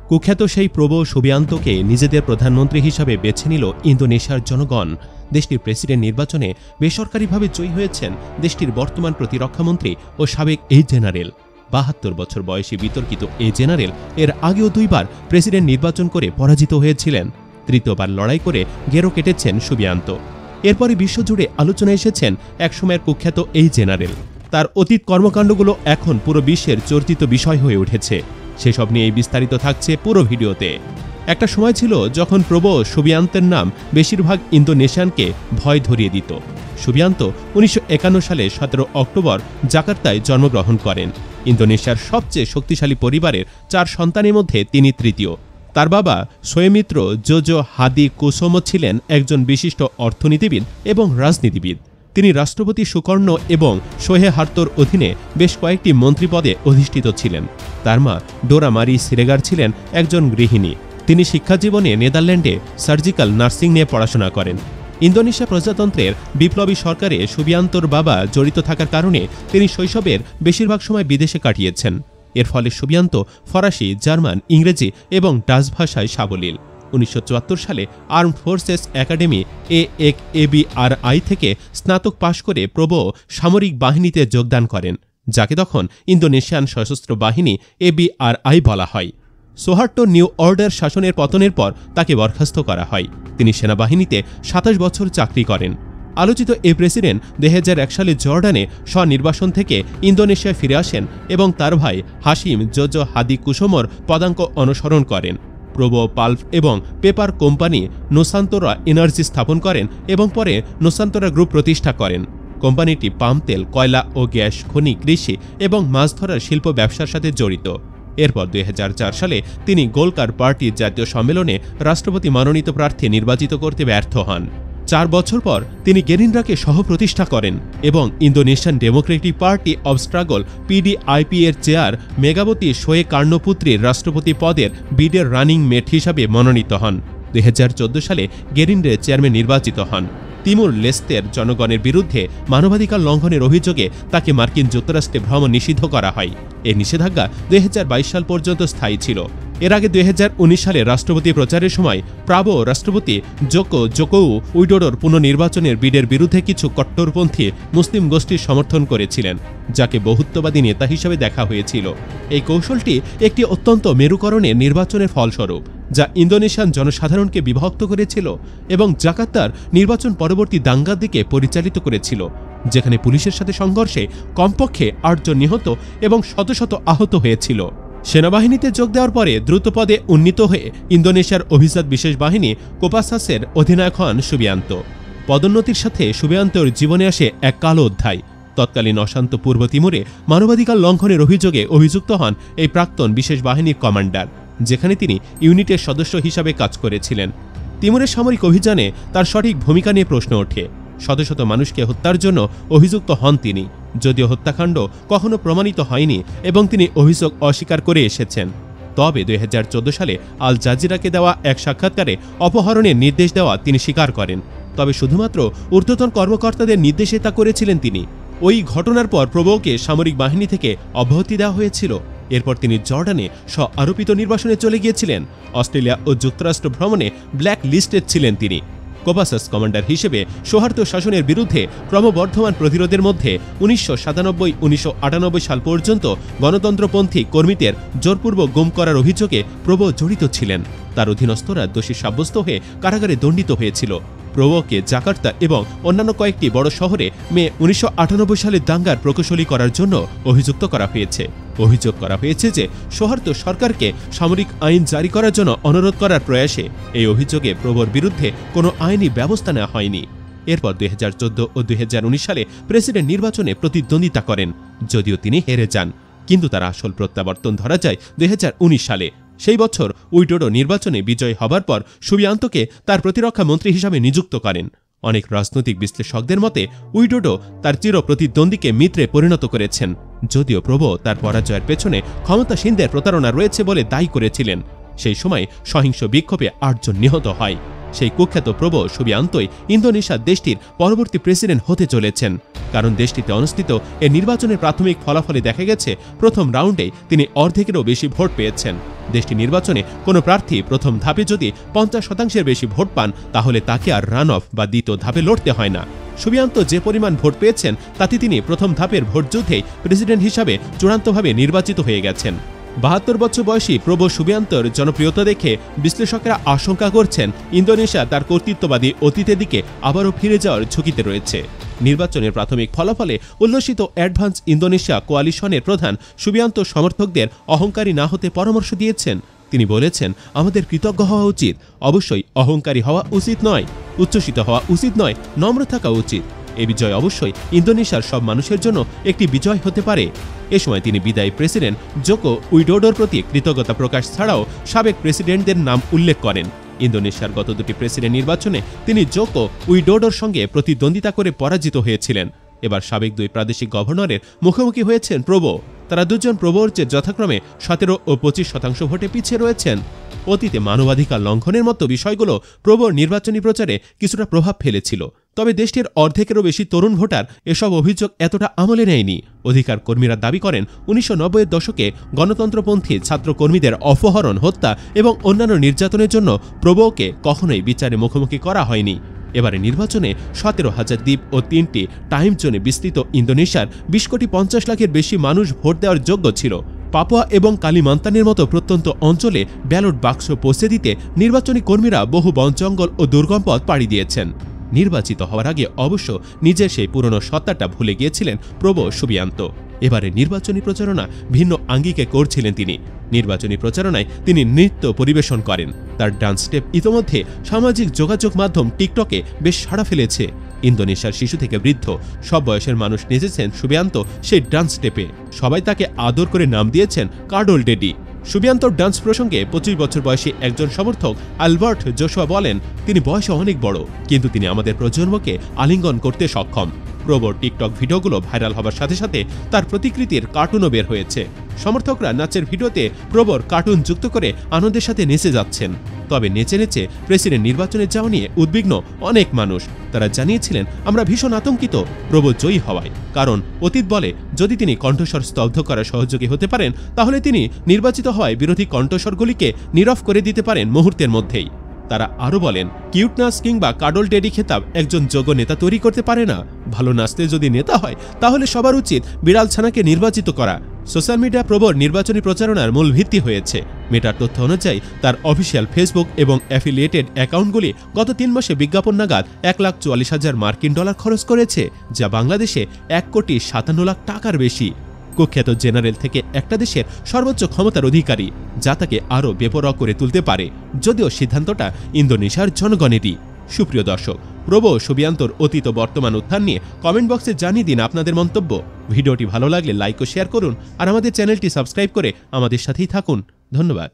কুখ্যাত সেই প্রবো সুবিয়ান্তোকে নিজেদের প্রধানমন্ত্রী হিসাবে বেছে নিল ইন্দোনেশিয়ার জনগণ। দেশটির প্রেসিডেন্ট নির্বাচনে বেসরকারিভাবে জয়ী হয়েছেন দেশটির বর্তমান প্রতিরক্ষামন্ত্রী ও সাবেক এই জেনারেল। ৭২ বছর বয়সী বিতর্কিত এই জেনারেল এর আগেও ২ বার প্রেসিডেন্ট নির্বাচন করে পরাজিত হয়েছিলেন। তৃতীয়বার লড়াই করে গেরো কেটেছেন সুবিয়ান্ত। এরপরই বিশ্বজুড়ে আলোচনা এসেছেন একসময়ের কুখ্যাত এই জেনারেল। তার অতীত কর্মকাণ্ডগুলো এখন পুরো বিশ্বের চর্চিত বিষয় হয়ে উঠেছে। সেসব নিয়ে বিস্তারিত থাকছে পুরো ভিডিওতে। একটা সময় ছিল যখন প্রবো সুবিয়ান্তের নাম বেশিরভাগ ইন্দোনেশিয়ানকে ভয় ধরিয়ে দিত। সুবিয়ান্ত ১৯৫১ সালে ১৭ অক্টোবর জাকার্তায় জন্মগ্রহণ করেন। ইন্দোনেশিয়ার সবচেয়ে শক্তিশালী পরিবারের ৪ সন্তানের মধ্যে তিনি তৃতীয়। তার বাবা সোয়েমিত্র জোজো হাদি কুসোমো ছিলেন একজন বিশিষ্ট অর্থনীতিবিদ এবং রাজনীতিবিদ। তিনি রাষ্ট্রপতি সুকর্ণ এবং সোহেহার্তোর অধীনে বেশ কয়েকটি মন্ত্রী পদে অধিষ্ঠিত ছিলেন। তার মা ডোরা মারি সিরেগার ছিলেন একজন গৃহিণী। তিনি শিক্ষাজীবনে নেদারল্যান্ডে সার্জিক্যাল নার্সিং নিয়ে পড়াশোনা করেন। ইন্দোনেশিয়া প্রজাতন্ত্রের বিপ্লবী সরকারে সুবিয়ান্তোর বাবা জড়িত থাকার কারণে তিনি শৈশবের বেশিরভাগ সময় বিদেশে কাটিয়েছেন। এর ফলে সুবিয়ান্ত ফরাসি, জার্মান, ইংরেজি এবং ডাচ ভাষায় সাবলীল। ১৯৭৪ সালে আর্মড ফোর্সেস একাডেমি AFABRI থেকে স্নাতক পাশ করে প্রবো সামরিক বাহিনীতে যোগদান করেন, যাকে তখন ইন্দোনেশিয়ান সশস্ত্র বাহিনী ABRI বলা হয়। সোহার্টো নিউ অর্ডার শাসনের পতনের পর তাকে বরখাস্ত করা হয়। তিনি সেনাবাহিনীতে ২৭ বছর চাকরি করেন। আলোচিত এই প্রেসিডেন্ট ২০০১ সালে জর্ডানে স্বনির্বাসন থেকে ইন্দোনেশিয়ায় ফিরে আসেন এবং তার ভাই হাশিম জোজো হাদি কুসোমোর পদাঙ্ক অনুসরণ করেন। প্রবো পাল্প এবং পেপার কোম্পানি নুসান্তোরা এনার্জি স্থাপন করেন এবং পরে নুসান্তোরা গ্রুপ প্রতিষ্ঠা করেন। কোম্পানিটি পাম তেল, কয়লা ও গ্যাস, খনি, কৃষি এবং মাছ ধরার শিল্প ব্যবসার সাথে জড়িত। এরপর ২০০৪ সালে তিনি গোলকার পার্টির জাতীয় সম্মেলনে রাষ্ট্রপতি মনোনীত প্রার্থী নির্বাচিত করতে ব্যর্থ হন। ৪ বছর পর তিনি গেরিনরাকে সহপ্রতিষ্ঠা করেন এবং Indonesian Democratic party of struggle PDIP এর চেয়ার মেগাবতী সোয়ে কার্ণপুত্রীর রাষ্ট্রপতি পদের বিডের রানিং মেট হিসাবে মনোনীত হন। ২০১৪ সালে গেরিনরে চেয়ারম্যান নির্বাচিত হন। তিমুর লেস্তের জনগণের বিরুদ্ধে মানবাধিকার লঙ্ঘনের অভিযোগে তাকে মার্কিন যুক্তরাষ্ট্রে ভ্রমণ নিষিদ্ধ করা হয়। এই নিষেধাজ্ঞা ২০২২ সাল পর্যন্ত স্থায়ী ছিল। এর আগে ২০১৯ সালে রাষ্ট্রপতি প্রচারের সময় প্রাবো রাষ্ট্রপতি জোকো উইডোডোর পুনর্নির্বাচনের বিডের বিরুদ্ধে কিছু কট্টরপন্থী মুসলিম গোষ্ঠীর সমর্থন করেছিলেন, যাকে বহুত্ববাদী নেতা হিসেবে দেখা হয়েছিল। এই কৌশলটি একটি অত্যন্ত মেরুকরণের নির্বাচনের ফলস্বরূপ, যা ইন্দোনেশিয়ান জনসাধারণকে বিভক্ত করেছিল এবং জাকার্তার নির্বাচন পরবর্তী দাঙ্গার দিকে পরিচালিত করেছিল, যেখানে পুলিশের সাথে সংঘর্ষে কমপক্ষে ৮ জন নিহত এবং শত শত আহত হয়েছিল। সেনাবাহিনীতে যোগ দেওয়ার পরে দ্রুত পদে উন্নীত হয়ে ইন্দোনেশিয়ার অভিজাত বিশেষ বাহিনী কোপাসাসের অধিনায়ক হন সুবিয়ান্ত। পদোন্নতির সাথে সুবিয়ান্তর জীবনে আসে এক কালো অধ্যায়। তৎকালীন অশান্ত পূর্ব তিমুরে মানবাধিকার লঙ্ঘনের অভিযোগে অভিযুক্ত হন এই প্রাক্তন বিশেষ বাহিনীর কমান্ডার, যেখানে তিনি ইউনিটের সদস্য হিসাবে কাজ করেছিলেন। তিমুরের সামরিক অভিযানে তার সঠিক ভূমিকা নিয়ে প্রশ্ন ওঠে। শত শত মানুষকে হত্যার জন্য অভিযুক্ত হন তিনি, যদিও হত্যাকাণ্ড কখনো প্রমাণিত হয়নি এবং তিনি অভিযোগ অস্বীকার করে এসেছেন। তবে ২০১৪ সালে আল জাজিরাকে দেওয়া এক সাক্ষাৎকারে অপহরণের নির্দেশ দেওয়া তিনি স্বীকার করেন, তবে শুধুমাত্র ঊর্ধ্বতন কর্মকর্তাদের নির্দেশে তা করেছিলেন তিনি। ওই ঘটনার পর প্রবোকে সামরিক বাহিনী থেকে অব্যাহতি দেওয়া হয়েছিল। এরপর তিনি জর্ডানে স্ব-আরোপিত নির্বাসনে চলে গিয়েছিলেন। অস্ট্রেলিয়া ও যুক্তরাষ্ট্র ভ্রমণে ব্ল্যাক লিস্টেড ছিলেন তিনি। কোপাসাস কমান্ডার হিসেবে সোহার্তো শাসনের বিরুদ্ধে ক্রমবর্ধমান প্রতিরোধের মধ্যে ১৯৯৭-১৯৯৮ সাল পর্যন্ত গণতন্ত্রপন্থী কর্মীদের জোরপূর্বক গুম করার অভিযোগে প্রবো জড়িত ছিলেন। তার অধীনস্থরা দোষী সাব্যস্ত হয়ে কারাগারে দণ্ডিত হয়েছিল। প্রবোকে জাকার্তা এবং অন্যান্য কয়েকটি বড় শহরে মে ১৯৯৮ সালে দাঙ্গার প্রকৌশলী করার জন্য অভিযুক্ত করা হয়েছে। অভিযোগ করা হয়েছে যে সোহার্তো সরকারকে সামরিক আইন জারি করার জন্য অনুরোধ করার প্রয়াসে এই অভিযোগে প্রবোর বিরুদ্ধে কোনো আইনি ব্যবস্থা নেওয়া হয়নি। এরপর ২০১৪ ও ২০১৯ সালে প্রেসিডেন্ট নির্বাচনে প্রতিদ্বন্দ্বিতা করেন, যদিও তিনি হেরে যান। কিন্তু তার আসল প্রত্যাবর্তন ধরা যায় ২০১৯ সালে। সেই বছর উইডোডো নির্বাচনে বিজয় হবার পর সুবিয়ান্তোকে তার প্রতিরক্ষা মন্ত্রী হিসাবে নিযুক্ত করেন। অনেক রাজনৈতিক বিশ্লেষকদের মতে উইডোডো তার চির প্রতিদ্বন্দ্বীকে মিত্রে পরিণত করেছেন, যদিও প্রবো তার পরাজয়ের পেছনে ক্ষমতাসীনদের প্রতারণা রয়েছে বলে দায়ী করেছিলেন। সেই সময় সহিংস বিক্ষোভে ৮ জন নিহত হয়। সেই কুখ্যাত প্রবো সুবিয়ান্তোই ইন্দোনেশিয়ার দেশটির পরবর্তী প্রেসিডেন্ট হতে চলেছেন। কারণ দেশটিতে অনুষ্ঠিত এ নির্বাচনের প্রাথমিক ফলাফলে দেখা গেছে প্রথম রাউন্ডে তিনি অর্ধেকেরও বেশি ভোট পেয়েছেন। দেশটি নির্বাচনে কোনো প্রার্থী প্রথম ধাপে যদি 50% বেশি ভোট পান তাহলে তাকে আর রান অফ বা দ্বিতীয় ধাপে লড়তে হয় না। সুবিয়ান্ত যে পরিমাণ ভোট পেয়েছেন তাতে তিনি প্রথম ধাপের ভোটযুদ্ধেই প্রেসিডেন্ট হিসাবে চূড়ান্তভাবে নির্বাচিত হয়ে গেছেন। 72 বছর বয়সী প্রবো সুবিয়ান্তোর জনপ্রিয়তা দেখে বিশ্লেষকেরা আশঙ্কা করছেন ইন্দোনেশিয়া তার কর্তৃত্ববাদী অতীতের দিকে আবারও ফিরে যাওয়ার ঝুঁকিতে রয়েছে। নির্বাচনের প্রাথমিক ফলাফলে উল্লসিত অ্যাডভান্স ইন্দোনেশিয়া কোয়ালিশনের প্রধান সুবিয়ান্ত সমর্থকদের অহংকারী না হতে পরামর্শ দিয়েছেন। তিনি বলেছেন, আমাদের কৃতজ্ঞ হওয়া উচিত, অবশ্যই অহংকারী হওয়া উচিত নয়, উচ্ছ্বসিত হওয়া উচিত নয়, নম্র থাকা উচিত। এই বিজয় অবশ্যই ইন্দোনেশিয়ার সব মানুষের জন্য একটি বিজয় হতে পারে। এ সময় তিনি বিদায়ী প্রেসিডেন্ট জোকো উইডোডোর প্রতি কৃতজ্ঞতা প্রকাশ ছাড়াও সাবেক প্রেসিডেন্টদের নাম উল্লেখ করেন। ইন্দোনেশিয়ার গত দুটি প্রেসিডেন্ট নির্বাচনে তিনি জোকো উইডোডোর সঙ্গে প্রতিদ্বন্দ্বিতা করে পরাজিত হয়েছিলেন। এবার সাবেক দুই প্রাদেশিক গভর্নরের মুখোমুখি হয়েছেন প্রবো। তারা দুজন প্রবোর চেয়ে যথাক্রমে 17 ও 25% ভোটে পিছিয়ে রয়েছেন। অতীতে মানবাধিকার লঙ্ঘনের মতো বিষয়গুলো প্রবোর নির্বাচনী প্রচারে কিছুটা প্রভাব ফেলেছিল, তবে দেশটির অর্ধেকেরও বেশি তরুণ ভোটার এসব অভিযোগ এতটা আমলে নেয়নি। অধিকার কর্মীরা দাবি করেন 1990-এর দশকে গণতন্ত্রপন্থী ছাত্রকর্মীদের অপহরণ, হত্যা এবং অন্যান্য নির্যাতনের জন্য প্রবোকে কখনোই বিচারে মুখোমুখি করা হয়নি। এবারে নির্বাচনে 17,000 দ্বীপ ও 3টি টাইম জোনে বিস্তৃত ইন্দোনেশিয়ার 20,50,00,000-এর বেশি মানুষ ভোট দেওয়ার যোগ্য ছিল। পাপুয়া এবং কালিমান্তানের মতো প্রত্যন্ত অঞ্চলে ব্যালট বাক্স পৌঁছে দিতে নির্বাচনী কর্মীরা বহু বন জঙ্গল ও দুর্গম পথ পাড়ি দিয়েছেন। নির্বাচিত হওয়ার আগে অবশ্য নিজের সেই পুরনো সত্তাটা ভুলে গিয়েছিলেন প্রবো সুবিয়ান্ত। এবারে নির্বাচনী প্রচারণা ভিন্ন আঙ্গিকে করছিলেন তিনি। নির্বাচনী প্রচারণায় তিনি নৃত্য পরিবেশন করেন। তার ডান্স স্টেপ ইতোমধ্যে সামাজিক যোগাযোগ মাধ্যম টিকটকে বেশ সাড়া ফেলেছে। ইন্দোনেশিয়ার শিশু থেকে বৃদ্ধ সব বয়সের মানুষ নেচেছেন সুবিয়ান্ত সেই ডান্স স্টেপে। সবাই তাকে আদর করে নাম দিয়েছেন কাডল ডেডি। সুবিয়ান্তর ডান্স প্রসঙ্গে 25 বছর বয়সী একজন সমর্থক আলবার্ট জোশুয়া বলেন, তিনি বয়সে অনেক বড়, কিন্তু তিনি আমাদের প্রজন্মকে আলিঙ্গন করতে সক্ষম। প্রবোর টিকটক ভিডিওগুলো ভাইরাল হবার সাথে সাথে তার প্রতিকৃতির কার্টুনও বের হয়েছে। সমর্থকরা নাচের ভিডিওতে প্রবোর কার্টুন যুক্ত করে আনন্দের সাথে নেচে যাচ্ছেন। তবে নেচে নেচে প্রেসিডেন্ট নির্বাচনে যাওয়া নিয়ে উদ্বিগ্ন অনেক মানুষ। তারা জানিয়েছিলেন, আমরা ভীষণ আতঙ্কিত প্রবো জয়ী হওয়ায়, কারণ অতীত বলে যদি তিনি কণ্ঠস্বর স্তব্ধ করার সহযোগী হতে পারেন তাহলে তিনি নির্বাচিত হওয়ায় বিরোধী কণ্ঠস্বরগুলিকে নীরব করে দিতে পারেন মুহূর্তের মধ্যেই। তারা আরও বলেন, কিউট নাচ কিংবা কাডল ডেডি খেতাব একজন যোগ্য নেতা তৈরি করতে পারে না। ভালো নাচতে যদি নেতা হয় তাহলে সবার উচিত বিড়াল ছানাকে নির্বাচিত করা। সোশ্যাল মিডিয়া প্রবোর নির্বাচনী প্রচারণার মূল ভিত্তি হয়েছে। মেটার তথ্য অনুযায়ী তার অফিসিয়াল ফেসবুক এবং অ্যাফিলিয়েটেড অ্যাকাউন্টগুলি গত 3 মাসে বিজ্ঞাপন নাগাদ $1,44,000 মার্কিন খরচ করেছে, যা বাংলাদেশে $1,57,00,000 টাকার বেশি। কুখ্যাত জেনারেল থেকে একটা দেশের সর্বোচ্চ ক্ষমতার অধিকারী, যা তাকে আরও বেপরোয়া করে তুলতে পারে, যদিও সিদ্ধান্তটা ইন্দোনেশিয়ার জনগণেরই। সুপ্রিয় দর্শক, প্রবো সুবিয়ান্তোর অতীত বর্তমান উত্থান নিয়ে কমেন্ট বক্সে জানিয়ে দিন আপনাদের মন্তব্য। ভিডিওটি ভালো লাগলে লাইক ও শেয়ার করুন, আর আমাদের চ্যানেলটি সাবস্ক্রাইব করে আমাদের সাথেই থাকুন। ধন্যবাদ।